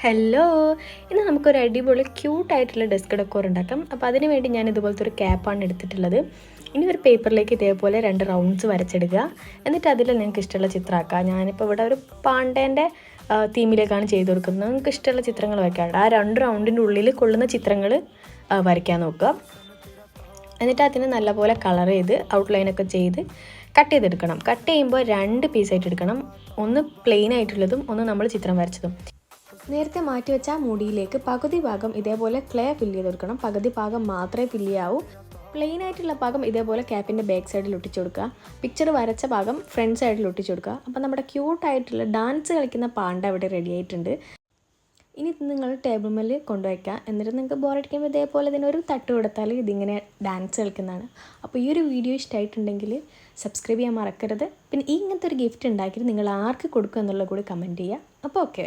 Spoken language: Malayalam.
ഹലോ, ഇന്ന് നമുക്കൊരു അടിപൊളി ക്യൂട്ടായിട്ടുള്ള ഡെസ്ക് ഡെക്കോർ ഉണ്ടാക്കാം. അപ്പോൾ അതിന് വേണ്ടി ഞാൻ ഇതുപോലത്തെ ഒരു ക്യാപ്പാണ് എടുത്തിട്ടുള്ളത്. ഇനി ഒരു പേപ്പറിലേക്ക് ഇതേപോലെ 2 റൗണ്ട്സ് വരച്ചെടുക്കുക. എന്നിട്ട് അതിൽ നിങ്ങൾക്ക് ഇഷ്ടമുള്ള ചിത്രമാക്കുക. ഞാനിപ്പോൾ ഇവിടെ ഒരു പാണ്ടേൻ്റെ തീമിലേക്കാണ് ചെയ്ത് കൊടുക്കുന്നത്. നിങ്ങൾക്ക് ഇഷ്ടമുള്ള ചിത്രങ്ങൾ വയ്ക്കാം. ആ 2 റൗണ്ടിൻ്റെ ഉള്ളിൽ കൊള്ളുന്ന ചിത്രങ്ങൾ വരയ്ക്കാൻ നോക്കുക. എന്നിട്ട് അതിന് നല്ലപോലെ കളർ ചെയ്ത് ഔട്ട്ലൈനൊക്കെ ചെയ്ത് കട്ട് ചെയ്തെടുക്കണം. കട്ട് ചെയ്യുമ്പോൾ 2 പീസായിട്ട് എടുക്കണം. ഒന്ന് പ്ലെയിൻ ആയിട്ടുള്ളതും ഒന്ന് നമ്മൾ ചിത്രം വരച്ചതും. നേരത്തെ മാറ്റി വെച്ച മുടിയിലേക്ക് പകുതി ഭാഗം ഇതേപോലെ ക്ലേ ഫില്ല് ചെയ്ത് കൊടുക്കണം. പകുതി ഭാഗം മാത്രമേ ഫില്ല് ചെയ്യാവൂ. പ്ലെയിൻ ആയിട്ടുള്ള ഭാഗം ഇതേപോലെ ക്യാപ്പിൻ്റെ ബാക്ക് സൈഡിൽ ഒട്ടിച്ചു കൊടുക്കുക. പിക്ചർ വരച്ച ഭാഗം ഫ്രണ്ട് സൈഡിൽ ഒട്ടിച്ചു കൊടുക്കുക. അപ്പോൾ നമ്മുടെ ക്യൂട്ടായിട്ടുള്ള ഡാൻസ് കളിക്കുന്ന പാണ്ട ഇവിടെ റെഡി ആയിട്ടുണ്ട്. ഇനി ഇത് നിങ്ങൾ ടേബിൾ മേൽ കൊണ്ടുവയ്ക്കുക. എന്നിട്ട് നിങ്ങൾക്ക് ബോറടിക്കുമ്പോൾ ഇതേപോലെ ഇതിനൊരു തട്ട് കൊടുത്താൽ ഇതിങ്ങനെ ഡാൻസ് കളിക്കുന്നതാണ്. അപ്പോൾ ഈ ഒരു വീഡിയോ ഇഷ്ടമായിട്ടുണ്ടെങ്കിൽ സബ്സ്ക്രൈബ് ചെയ്യാൻ മറക്കരുത്. പിന്നെ ഇങ്ങനത്തെ ഒരു ഗിഫ്റ്റ് ഉണ്ടാക്കിയിട്ട് നിങ്ങൾ ആർക്ക് കൊടുക്കുക എന്നുള്ളത് കൂടി കമൻറ്റ് ചെയ്യുക. അപ്പോൾ ഓക്കെ.